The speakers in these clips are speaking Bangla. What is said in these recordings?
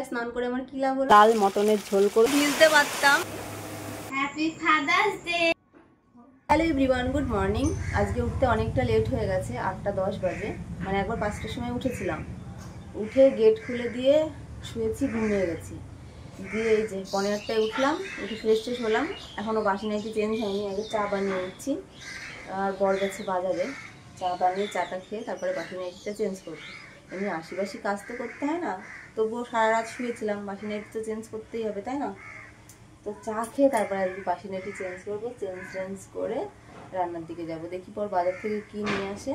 স্নান করে আমার কি লাভ হলো? ডাল মটনের ঝোল করে ভিজতে পারতাম। Happy father's day. Hello everyone, good morning. আজকে উঠতে অনেকটা লেট হয়ে গেছে, 8টা 10 বাজে। মানে একবার 5টার সময় উঠেছিলাম, উঠে গেট খুলে দিয়ে শুয়েছি, ঘুমিয়ে গেছি। দিয়ে এই যে 8:30টায় উঠলাম, উঠে ফ্রেশ ট্রেশ হলাম। এখনও বাসি নাইটি চেঞ্জ হয়নি, আগে চা বানিয়ে উঠছি। আর বর গেছে বাজারে, চা বানিয়ে চাটা খেয়ে তারপরে বাসি নাইটিটা চেঞ্জ করবো। এমনি আশিবাসি কাজ তো করতে হয় না, তবুও সারা রাত শুয়েছিলাম, বাসি নাইটি তো চেঞ্জ করতেই হবে, তাই না? তো চা খেয়ে তারপরে আজকে বাসি নাইটি চেঞ্জ করবো। চেঞ্জ করে রান্নার দিকে যাব। দেখি পর বাজার থেকে কি নিয়ে আসে।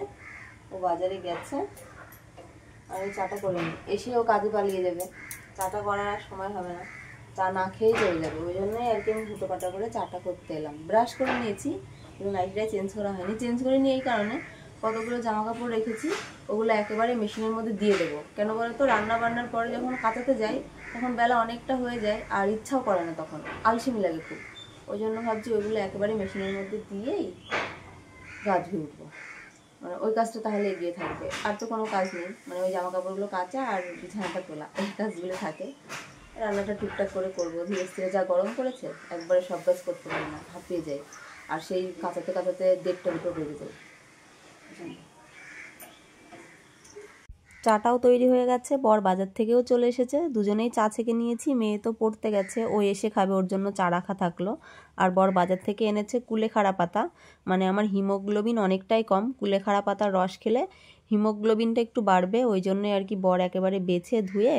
ও বাজারে গেছে, আর ওই চাটা করে নিই, এসে ও কাজে পালিয়ে যাবে, চাটা করার আর সময় হবে না, চা না খেয়েই চলে যাবে। ওই জন্যই আর কি আমি হুটো পাটা করে চাটা করতে এলাম। ব্রাশ করে নিয়েছি, কিন্তু নাইটিটা চেঞ্জ করা হয়নি। চেঞ্জ করে নিয়ে এই কারণে, কতগুলো জামা কাপড় রেখেছি, ওগুলো একেবারে মেশিনের মধ্যে দিয়ে দেবো। কেন বলো তো, রান্না বান্নার পরে যখন কাচাতে যাই তখন বেলা অনেকটা হয়ে যায়, আর ইচ্ছাও করে না, তখন আলসেমি লাগে খুব। ওই জন্য ভাবছি ওইগুলো একেবারে মেশিনের মধ্যে দিয়েই গা ধুয়ে উঠবো। মানে ওই কাজটা তাহলে এগিয়ে থাকবে, আর তো কোনো কাজ নেই। মানে ওই জামা কাপড়গুলো কাচা আর বিছানাটা তোলা, এই কাজগুলো থাকে। রান্নাটা টুকটাক করে করবো ধীরে ধীরে। যা গরম পড়েছে, একবারে সব কাজ করতে পারি না, হাঁপিয়ে যাই। আর সেই কাচাতে কাচাতে 1:30-2 বেজে যায়। চাটাও তৈরি হয়ে গেছে, বর বাজার থেকেও চলে এসেছে, দুজনেই চা ছেঁকে নিয়েছি। মেয়ে তো পড়তে গেছে, ও এসে খাবে, ওর জন্য চা রাখা থাকলো। আর বর বাজার থেকে এনেছে কুলেখাড়া পাতা। মানে আমার হিমোগ্লোবিন অনেকটাই কম, কুলেখাড়া পাতার রস খেলে হিমোগ্লোবিনটা একটু বাড়বে। ওই জন্যই আর কি বর একেবারে বেছে ধুয়ে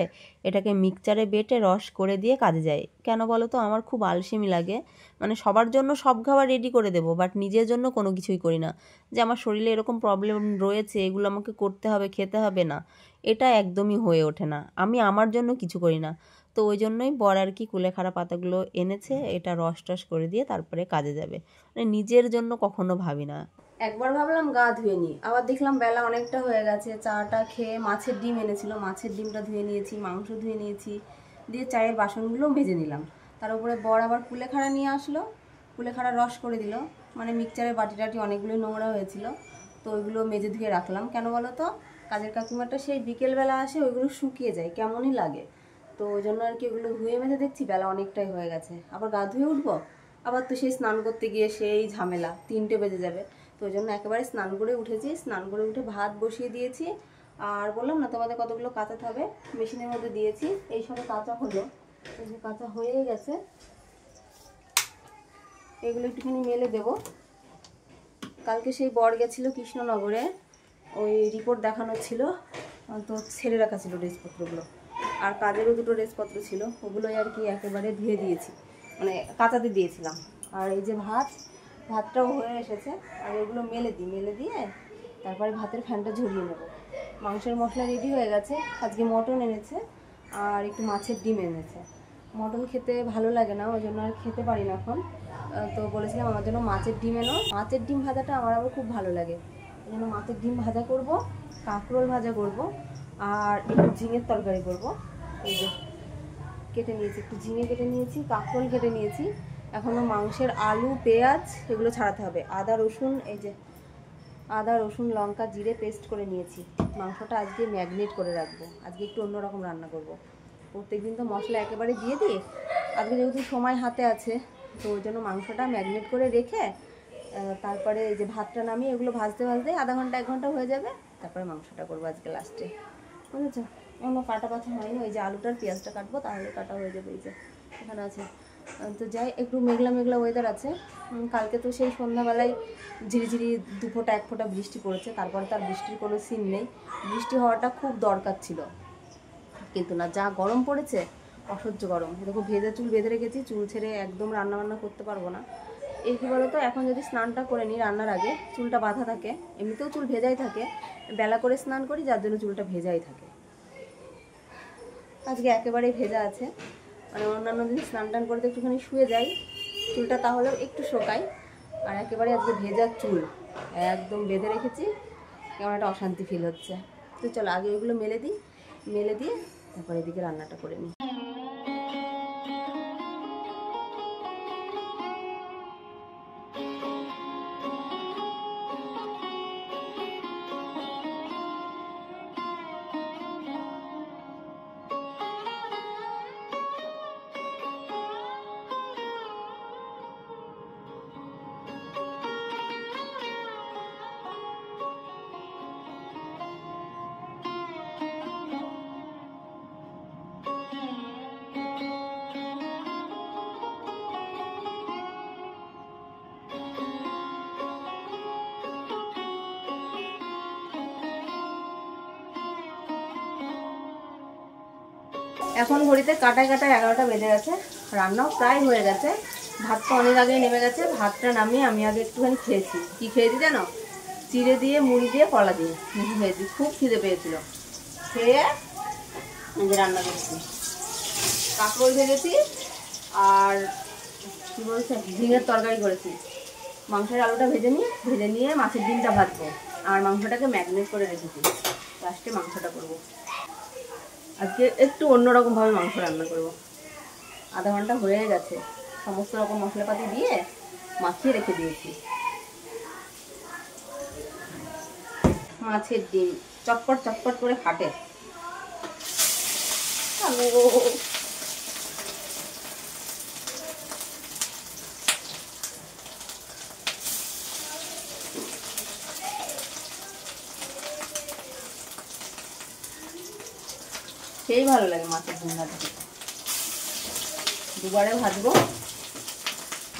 এটাকে মিক্সচারে বেটে রস করে দিয়ে কাজে যায়। কেন বলো তো, আমার খুব আলসেমি লাগে। মানে সবার জন্য সব খাবার রেডি করে দেবো, বাট নিজের জন্য কোনো কিছুই করি না। যে আমার শরীরে এরকম প্রবলেম রয়েছে, এগুলো আমাকে করতে হবে, খেতে হবে না, এটা একদমই হয়ে ওঠে না। আমি আমার জন্য কিছু করি না। তো ওই জন্যই বর আর কি কুলেখাড়া পাতাগুলো এনেছে, এটা রস টস করে দিয়ে তারপরে কাজে যাবে। মানে নিজের জন্য কখনো ভাবি না। একবার ভাবলাম গা ধুয়ে নিই, আবার দেখলাম বেলা অনেকটা হয়ে গেছে। চাটা খেয়ে মাছের ডিম এনেছিল, মাছের ডিমটা ধুয়ে নিয়েছি, মাংস ধুয়ে নিয়েছি, দিয়ে চায়ের বাসনগুলোও ভেজে নিলাম। তার উপরে বর আবার কুলেখাড়া নিয়ে আসলো, কুলেখাড়া রস করে দিল। মানে মিক্সচারের বাটি টাটি অনেকগুলোই নোংরা হয়েছিল, তো ওইগুলো মেজে ধুয়ে রাখলাম। কেন বলো তো, কাজের কাকিমাটা সেই বিকেলবেলা আসে, ওইগুলো শুকিয়ে যায়, কেমনই লাগে। তো ওই জন্য আর কি ওগুলো ধুয়ে মেজে দেখছি বেলা অনেকটাই হয়ে গেছে। আবার গা ধুয়ে উঠবো, আবার তো সেই স্নান করতে গিয়ে সেই ঝামেলা, 3টে বেজে যাবে। তো ওই জন্য একেবারে স্নান করে উঠেছি, স্নান করে উঠে ভাত বসিয়ে দিয়েছি। আর বললাম না তোমাদের কতগুলো কাঁচাতে হবে, মেশিনের মধ্যে দিয়েছি। এই সবে কাঁচা হলো, এই যে কাঁচা হয়ে গেছে, এগুলো একটুখানি মেলে দেবো। কালকে সেই বর গেছিলো কৃষ্ণনগরে, ওই রিপোর্ট দেখানো ছিল, তো ছেড়ে রাখা ছিল ড্রেসপত্রগুলো। আর কাজেরও 2টো ড্রেসপত্র ছিল, ওগুলোই আর কি একেবারে ধুয়ে দিয়েছি, মানে কাঁচাতে দিয়েছিলাম। আর এই যে ভাতটাও হয়ে এসেছে, আর এগুলো মেলে দিয়ে তারপরে ভাতের ফ্যানটা ঝরিয়ে নেব। মাংসের মশলা রেডি হয়ে গেছে। আজকে মটন এনেছে আর একটু মাছের ডিম এনেছে। মটন খেতে ভালো লাগে না, ওই জন্য আর খেতে পারি না এখন। তো বলেছিলাম আমার জন্য মাছের ডিম এনো। মাছের ডিম ভাজাটা আমার আবার খুব ভালো লাগে, ওই জন্য মাছের ডিম ভাজা করব, কাঁকরোল ভাজা করব, আর একটু ঝিঙের তরকারি করব। এই যে কেটে নিয়েছি, একটু ঝিঙে কেটে নিয়েছি, কাঁকরোল কেটে নিয়েছি। এখনও মাংসের আলু পেঁয়াজ এগুলো ছাড়াতে হবে। আদা রসুন, এই যে আদা রসুন লঙ্কা জিরে পেস্ট করে নিয়েছি। মাংসটা আজকে ম্যাগনেট করে রাখবো, আজকে একটু অন্যরকম রান্না করব। প্রত্যেকদিন তো মশলা একেবারে দিয়ে দিই, আজকে যেহেতু সময় হাতে আছে, তো ওই জন্য মাংসটা ম্যাগনেট করে রেখে তারপরে এই যে ভাতটা নামিয়ে এগুলো ভাজতে আধা ঘন্টা 1 ঘন্টা হয়ে যাবে। তারপরে মাংসটা করবো আজকে লাস্টে, বুঝেছো? অন্য কাটা বাছা হয়নি, ওই যে আলুটার পেঁয়াজটা কাটবো, তাহলে কাটা হয়ে যাবে। এই যে এখানে আছে। তো যাই, একটু মেঘলা মেঘলা ওয়েদার আছে। কালকে তো সেই সন্ধ্যাবেলায় ঝিরিঝিরি 2 ফোঁটা 1 ফোঁটা বৃষ্টি পড়েছে, তারপরে তার বৃষ্টির কোনো সিন নেই। বৃষ্টি হওয়াটা খুব দরকার ছিল, কিন্তু না, যা গরম পড়েছে, অসহ্য গরম। দেখো ভেজা চুল বেঁধে রেখেছি, চুল ছেড়ে একদম রান্নাবান্না করতে পারবো না। এই কী বলো তো, এখন যদি স্নানটা করে নিই রান্নার আগে, চুলটা বাঁধা থাকে, এমনিতেও চুল ভেজাই থাকে, বেলা করে স্নান করি যার জন্য চুলটা ভেজাই থাকে। আজকে একেবারেই ভেজা আছে, মানে অন্যান্য দিন স্নান টান করতে একটুখানি শুয়ে যাই, চুলটা তাহলেও একটু শোকাই। আর একেবারে আজকে ভেজা চুল একদম বেঁধে রেখেছি, কেমন একটা অশান্তি ফিল হচ্ছে। তো চলো আগে ওইগুলো মেলে দিয়ে তারপর এদিকে রান্নাটা করে নিই। এখন ঘড়িতে কাটায় কাটায় 11টা বেজে গেছে, রান্নাও প্রায় হয়ে গেছে। ভাত তো অনেক আগেই নেমে গেছে। ভাতটা নামিয়ে আমি আগে একটুখানি খেয়েছি। কি খেয়েছি জানো? চিড়ে দিয়ে, মুড়ি দিয়ে, কলা দিয়ে খেয়েছি। খুব খিদে পেয়েছিল। খেয়ে যে রান্না করছি, কাঁকরোল ভেজেছি আর কি বলছে ঝিঙের তরকারি করেছি। মাংসের আলুটা ভেজে নিয়ে মাছের ডিমটা ভাজবো আর মাংসটাকে ম্যারিনেট করে রেখেছি। লাস্টে মাংসটা করবো। আজকে একটু অন্যরকমভাবে মাংস রান্না করব। আধা ঘন্টা হয়ে গেছে, সমস্ত রকম মশলাপাতি দিয়ে মাখিয়ে রেখে দিয়েছি। মাছের ডিম চটপট চটপট করে ফাটে। সেই ভালো লাগে মাছের ডিম ভাজতে। দুবারে ভাজবো।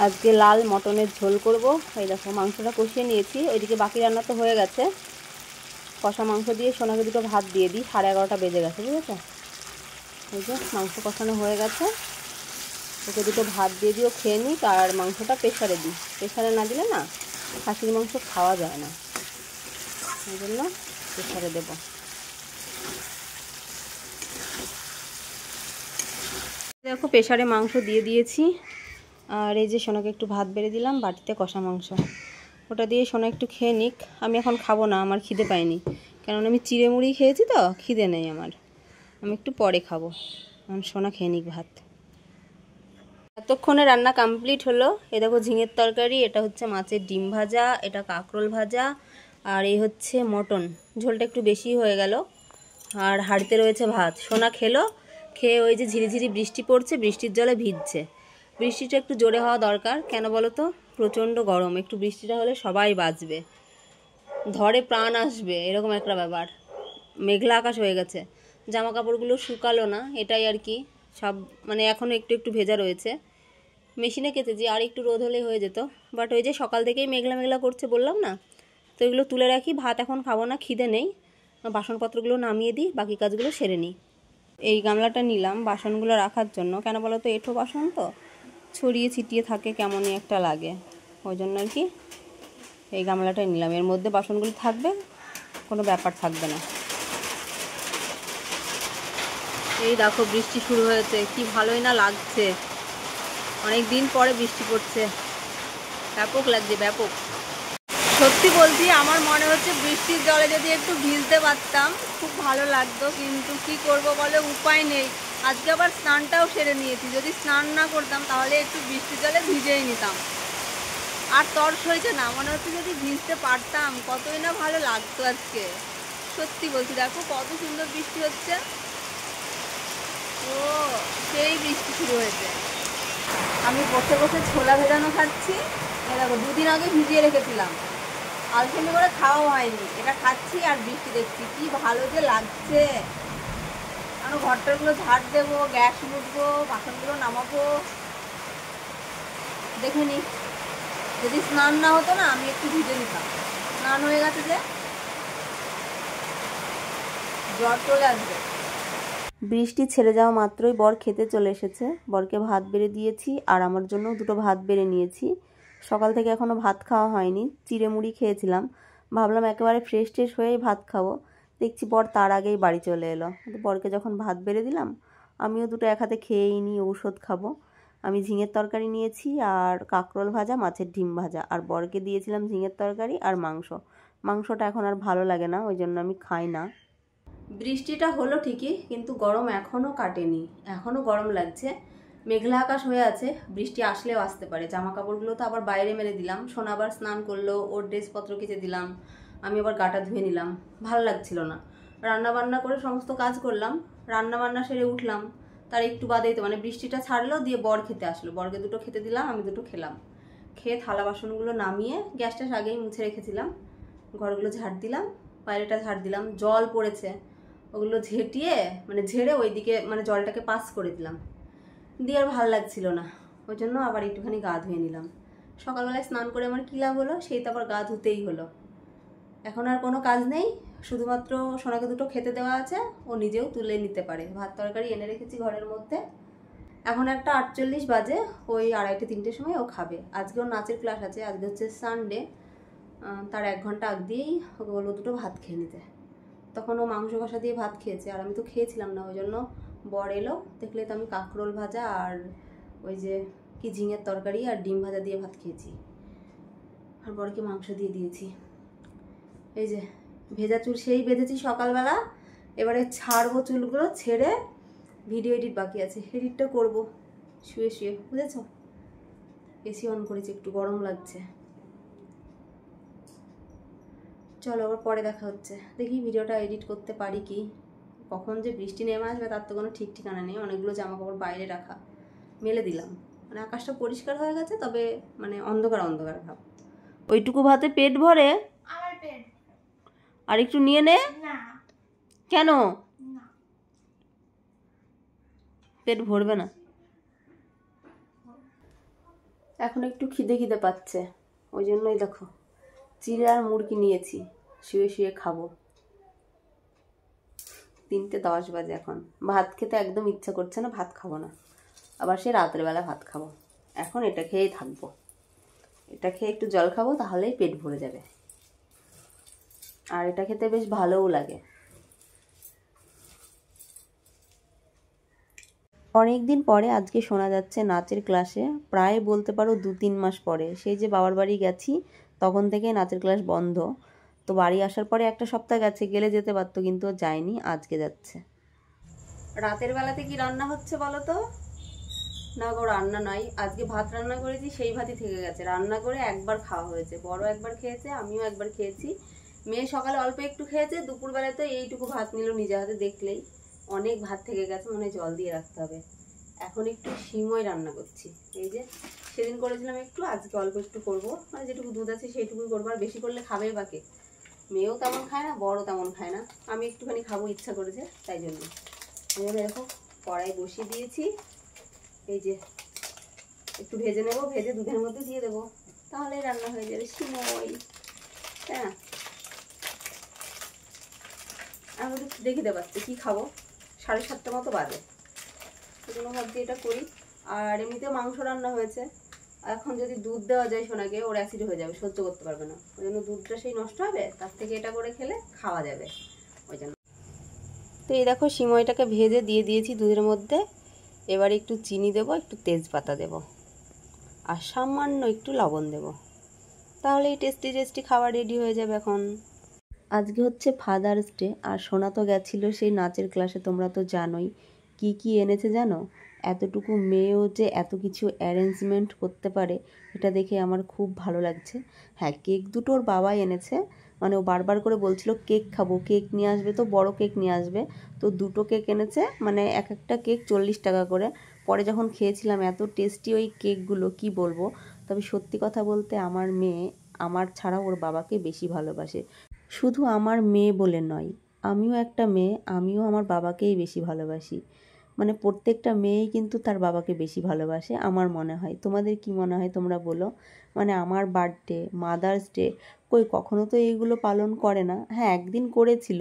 আজকে লাল মটনের ঝোল করব। এই দেখো মাংসটা কষিয়ে নিয়েছি। ওইদিকে বাকি রান্না তো হয়ে গেছে। কষা মাংস দিয়ে সোনাকে দুটো ভাত দিয়ে দিই। 11:30 বেজে গেছে, বুঝেছো? এই যে মাংস কষানো হয়ে গেছে। ওকে দুটো ভাত দিয়ে দিও, খেয়ে নিই। আর মাংসটা প্রেশারে দিই। প্রেশারে না দিলে না খাসির মাংস খাওয়া যায় না, এই জন্য প্রেশারে দেবো। দেখো প্রেশারে মাংস দিয়ে দিয়েছি। আর এই যে সোনাকে একটু ভাত বেড়ে দিলাম, বাটিতে কষা মাংস। ওটা দিয়ে সোনা একটু খেয়ে নিক। আমি এখন খাবো না, আমার খিদে পাইনি, কেননা আমি চিড়ে মুড়ি খেয়েছি তো, খিদে নেই আমার। আমি একটু পরে খাবো। এখন সোনা খেয়ে নিক ভাত। এতক্ষণে রান্না কমপ্লিট হলো। এ দেখো ঝিঙের তরকারি, এটা হচ্ছে মাছের ডিম ভাজা, এটা কাঁকরোল ভাজা, আর এই হচ্ছে মটন। ঝোলটা একটু বেশি হয়ে গেল। আর হাঁড়িতে রয়েছে ভাত। সোনা খেলো, খেয়ে ওই যে ঝিরিঝিরি বৃষ্টি পড়ছে, বৃষ্টির জলে ভিজছে। বৃষ্টিটা একটু জোরে হওয়া দরকার। কেন বলো তো? প্রচণ্ড গরম। একটু বৃষ্টিটা হলে সবাই বাঁচবে, ধরে প্রাণ আসবে, এরকম একটা ব্যাপার। মেঘলা আকাশ হয়ে গেছে। জামা কাপড়গুলো শুকালো না, এটাই আর কি। সব মানে এখনও একটু একটু ভেজা রয়েছে। মেশিনে কেচেছি, আর একটু রোদ হলে হয়ে যেত। বাট ওই যে সকাল থেকেই মেঘলা মেঘলা করছে বললাম না, তো এগুলো তুলে রাখি। ভাত এখন খাবো না, খিদে নেই। বাসনপত্রগুলো নামিয়ে দিই, বাকি কাজগুলো সেরে নিই। এই গামলাটা নিলাম বাসনগুলো রাখার জন্য। কেন বলো তো? এঁঠো বাসন তো, ছড়িয়ে ছিটিয়ে থাকে, কেমনই একটা লাগে। ওই জন্য আর কি এই গামলাটাই নিলাম। এর মধ্যে বাসনগুলো থাকবে, কোনো ব্যাপার থাকবে না। এই দেখো বৃষ্টি শুরু হয়েছে, কি ভালোই না লাগছে। অনেক দিন পরে বৃষ্টি পড়ছে, ব্যাপক লাগছে, ব্যাপক। সত্যি বলছি, আমার মনে হচ্ছে বৃষ্টির জলে যদি একটু ভিজতে পারতাম খুব ভালো লাগতো, কিন্তু কি করব বলে, উপায় নেই। আজকে আবার স্নানটাও সেরে নিয়েছি। যদি স্নান না করতাম তাহলে একটু বৃষ্টির জলে ভিজেই নিতাম। আর তর্স হয়েছে না, মনে হচ্ছে যদি ভিজতে পারতাম কতই না ভালো লাগতো আজকে। সত্যি বলছি, দেখো কত সুন্দর বৃষ্টি হচ্ছে। ও সেই বৃষ্টি শুরু হয়েছে। আমি বসে বসে ছোলা ভেজানো খাচ্ছি। দেখো 2 দিন আগে ভিজিয়ে রেখেছিলাম, আলসেমি করে খাওয়া হয়নি। এটা খাচ্ছি আর বৃষ্টি দেখছি, কি ভালো যে লাগছে। আমি ঘরটাগুলো ঝাড় দেবো, গ্যাস মুছবো, বাসনগুলো নামাবো। দেখে নি, যদি স্নান না হতো না আমি একটু ভিজে নিতাম। স্নান হয়ে গেছে যে জ্বর চলে আসবে। বৃষ্টি ছেড়ে যাওয়া মাত্রই বর খেতে চলে এসেছে। বরকে ভাত বেড়ে দিয়েছি আর আমার জন্য দুটো ভাত বেড়ে নিয়েছি। সকাল থেকে এখনও ভাত খাওয়া হয়নি, চিড়ে মুড়ি খেয়েছিলাম। ভাবলাম একেবারে ফ্রেশ ট্রেশ হয়েই ভাত খাবো। দেখছি বর তার আগেই বাড়ি চলে এলো। বরকে যখন ভাত বেড়ে দিলাম, আমিও দুটো এক হাতে খেয়েই নিই, ঔষধ খাবো। আমি ঝিঙের তরকারি নিয়েছি আর কাঁকরোল ভাজা, মাছের ডিম ভাজা। আর বরকে দিয়েছিলাম ঝিঙের তরকারি আর মাংস। মাংসটা এখন আর ভালো লাগে না, ওই জন্য আমি খাই না। বৃষ্টিটা হলো ঠিকই, কিন্তু গরম এখনও কাটেনি। এখনও গরম লাগছে। মেঘলা আকাশ হয়ে আছে, বৃষ্টি আসলেও আসতে পারে। জামা কাপড়গুলো তো আবার বাইরে মেলে দিলাম। সোনা আবার স্নান করলো, ওর ড্রেসপত্র কেচে দিলাম। আমি আবার গাটা ধুয়ে নিলাম। ভালো লাগছিল না। রান্না বান্না করে সমস্ত কাজ করলাম। রান্না বান্না সেরে উঠলাম, তার একটু বাদেই তো মানে বৃষ্টিটা ছাড়লো, দিয়ে বর খেতে আসলো। বরকে দুটো খেতে দিলাম, আমি দুটো খেলাম। খেয়ে থালা বাসনগুলো নামিয়ে গ্যাসটা আগেই মুছে রেখেছিলাম। ঘরগুলো ঝাড় দিলাম, বাইরেটা ঝাড় দিলাম। জল পড়েছে, ওগুলো ঝেঁটিয়ে মানে ঝেড়ে ওইদিকে মানে জলটাকে পাস করে দিলাম। দিয়ে আর ভালো লাগছিল না, ওই জন্য আবার একটুখানি গা ধুয়ে নিলাম। সকালবেলায় স্নান করে আমার কী লাভ হলো? সেই তো আবার গা ধুতেই হলো। এখন আর কোনো কাজ নেই, শুধুমাত্র সোনাকে দুটো খেতে দেওয়া আছে, ও নিজেও তুলে নিতে পারে। ভাত তরকারি এনে রেখেছি ঘরের মধ্যে। এখন একটা 48 বাজে, ওই 2:30-3টের সময় ও খাবে। আজকে ওর নাচের ক্লাস আছে, আজকে হচ্ছে সানডে। তার 1 ঘন্টা আগ দিয়েই ওকে বলবো দুটো ভাত খেয়ে নিতে। তখন ও মাংস কষা দিয়ে ভাত খেয়েছে, আর আমি তো খেয়েছিলাম না। ওই জন্য বর এলো, দেখলে তো আমি কাঁকরোল ভাজা আর ওই যে কি ঝিঙের তরকারি আর ডিম ভাজা দিয়ে ভাত খেয়েছি, আর বরকে মাংস দিয়ে দিয়েছি। এই যে ভেজা চুল সেই বেঁধেছি সকালবেলা, এবারে ছাড়বো চুলগুলো, ছেড়ে ভিডিও এডিট বাকি আছে, এডিটটা করবো শুয়ে শুয়ে, বুঝেছো? এসি অন করেছি, একটু গরম লাগছে। চলো আবার পরে দেখা হচ্ছে। দেখি ভিডিওটা এডিট করতে পারি কি। কখন যে বৃষ্টি নেমে আসবে তার তো কোনো ঠিক ঠিকানা নেই। অনেকগুলো জামা কাপড় বাইরে রাখা, মেলে দিলাম। মানে আকাশটা পরিষ্কার হয়ে গেছে, তবে মানে অন্ধকার অন্ধকার ভাব। ওইটুকু ভাতে পেট ভরে? আর একটু নিয়ে নে। কেন? পেট ভরবে না? এখন একটু খিদে খিদে পাচ্ছে, ওই জন্যই দেখো চিড়ে আর মুরগি নিয়েছি, শুয়ে শুয়ে খাবো। 3:10 বাজে এখন। ভাত খেতে একদম ইচ্ছা করছে না, ভাত খাবো না। আবার সে রাতের বেলা ভাত খাবো। এখন এটা খেয়েই থাকবো, এটা খেয়ে একটু জল খাবো, তাহলেই পেট ভরে যাবে। আর এটা খেতে বেশ ভালোও লাগে। অনেক দিন পরে আজকে শোনা যাচ্ছে নাচের ক্লাসে, প্রায় বলতে পারো 2-3 মাস পরে। সেই যে বাবার বাড়ি গেছি তখন থেকে নাচের ক্লাস বন্ধ। তো বাড়ি আসার পরে একটা সপ্তাহ গেছে, গেলে যেতে পারতো, কিন্তু যায়নি, আজকে যাচ্ছে। রাতের বেলাতে কি রান্না হচ্ছে বলো তো? না গো, রান্না নাই। আজকে ভাত রান্না করেছি, সেই ভাতই থেকে গেছে। রান্না করে একবার খাওয়া হয়েছে, বড় একবার খেয়েছে, আমিও একবার খেয়েছি। মেয়ে সকালে অল্প একটু খেয়েছে, দুপুরবেলাতে এইটুকু ভাত নিল নিজে হাতে, দেখলেই অনেক ভাত থেকে গেছে, মনে জল দিয়ে রাখতে হবে। এখন একটু সিমই রান্না করছি। এই যে সেদিন করেছিলাম একটু, আজকে অল্প একটু করবো, মানে যেটুকু দুধ আছে সেইটুকুই করবো। আর বেশি করলে খাবে বাকে, মেয়েও তেমন খায় না, বড়ও তেমন খায় না। আমি একটুখানি খাবো, ইচ্ছা করেছে তাই জন্য। দেখো কড়াই বসিয়ে দিয়েছি, এই যে একটু ভেজে নেবো, ভেজে দুধের মধ্যে দিয়ে দেবো, তাহলেই রান্না হয়ে যাবে সিমই। হ্যাঁ, আমি একটু দেখে পাচ্ছি কি খাবো, 7:30 মতো বাজে। ওই জন্য ভাবছি এটা করি। আর এমনিতেও মাংস রান্না হয়েছে, এখন যদি দুধ দেওয়া যায় সোনাকে, ওর অ্যাসিড হয়ে যাবে, সহ্য করতে পারবে না। ওই জন্য দুধটা সেই নষ্ট হবে, তার থেকে এটা করে খেলে খাওয়া যাবে, ওই জন্য। তো এই দেখো সিমইটাকে ভেজে দিয়ে দিয়েছি দুধের মধ্যে। এবার একটু চিনি দেবো, একটু তেজপাতা দেবো, আর সামান্য একটু লবণ দেবো, তাহলে এই টেস্টি টেস্টি খাবার রেডি হয়ে যাবে এখন। আজকে হচ্ছে ফাদার্স ডে, আর সোনা তো গেছিলো সেই নাচের ক্লাসে, তোমরা তো জানোই। কি কি এনেছে জানো? এতটুকু মেয়েও যে এত কিছু অ্যারেঞ্জমেন্ট করতে পারে, এটা দেখে আমার খুব ভালো লাগছে। হ্যাঁ, কেক দুটো ওর বাবাই এনেছে, মানে ও বারবার করে বলছিল কেক খাবো, কেক নিয়ে আসবে, তো বড় কেক নিয়ে আসবে। তো দুটো কেক এনেছে, মানে এক একটা কেক 40 টাকা করে। পরে যখন খেয়েছিলাম, এত টেস্টি ওই কেকগুলো, কি বলবো। তবে সত্যি কথা বলতে, আমার মেয়ে আমার ছাড়া ওর বাবাকে বেশি ভালোবাসে। শুধু আমার মেয়ে বলে নয়, আমিও একটা মেয়ে, আমিও আমার বাবাকেই বেশি ভালোবাসি। মানে প্রত্যেকটা মেয়েই কিন্তু তার বাবাকে বেশি ভালোবাসে আমার মনে হয়। তোমাদের কি মনে হয় তোমরা বলো। মানে আমার বার্থডে, মাদার্স ডে, কখনো তো এইগুলো পালন করে না। হ্যাঁ, একদিন করেছিল,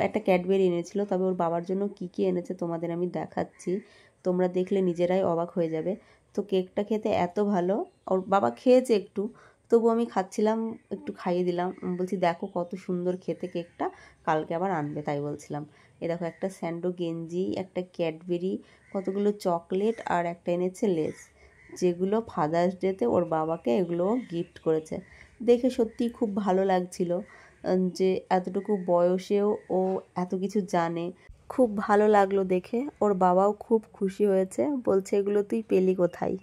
একটা ক্যাডবেরি এনেছিল। তবে ওর বাবার জন্য কি কি এনেছে তোমাদের আমি দেখাচ্ছি, তোমরা দেখলে নিজেরাই অবাক হয়ে যাবে। তো কেকটা খেতে এত ভালো, ওর বাবা খেয়েছে একটু, তবু আমি খাচ্ছিলাম, একটু খাইয়ে দিলাম। বলছি দেখো কত সুন্দর খেতে কেকটা, কালকে আবার আনবে, তাই বলছিলাম। এ দেখো একটা স্যান্ডো গেঞ্জি, একটা ক্যাডবেরি, কতগুলো চকলেট, আর একটা এনেছে লেস, যেগুলো ফাদার্স ডেতে ওর বাবাকে এগুলো গিফট করেছে। দেখে সত্যিই খুব ভালো লাগছিল, যে এতটুকু বয়সেও ও এত কিছু জানে। খুব ভালো লাগলো দেখে। ওর বাবাও খুব খুশি হয়েছে, বলছে এগুলো তুই পেলি কোথায়।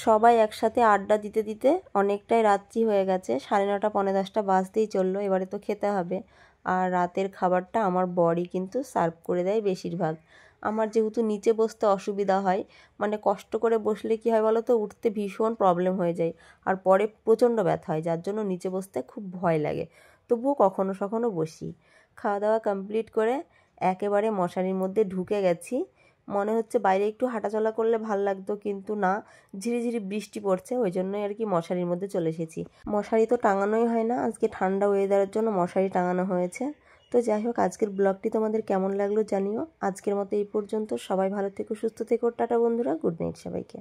সবাই একসাথে আড্ডা দিতে দিতে অনেকটাই রাত্রি হয়ে গেছে, 9:30 9:45 বাজতেই চললো। এবারে তো খেতে হবে। আর রাতের খাবারটা আমার বরই কিন্তু সার্ভ করে দেয় বেশিরভাগ। আমার যেহেতু নিচে বসতে অসুবিধা হয়, মানে কষ্ট করে বসলে কী হয় বলো তো, উঠতে ভীষণ প্রবলেম হয়ে যায়, আর পরে প্রচণ্ড ব্যথা হয়, যার জন্য নিচে বসতে খুব ভয় লাগে। তবুও কখনো সখনো বসি। খাওয়া দাওয়া কমপ্লিট করে একেবারে মশারির মধ্যে ঢুকে গেছি। মনে হচ্ছে বাইরে একটু হাঁটাচলা করলে ভাল লাগতো, কিন্তু না, ঝিরিঝিরি বৃষ্টি পড়ছে, ওই জন্যই আর কি মশারির মধ্যে চলে এসেছি। মশারি তো টাঙানোই হয় না, আজকে ঠান্ডা ওয়েদারের জন্য মশারি টাঙানো হয়েছে। তো যাই হোক, আজকের ব্লগটি তোমাদের কেমন লাগলো জানিও। আজকের মতো এই পর্যন্ত। সবাই ভালো থেকো, সুস্থ থেকো। টাটা বন্ধুরা, গুড নাইট সবাইকে।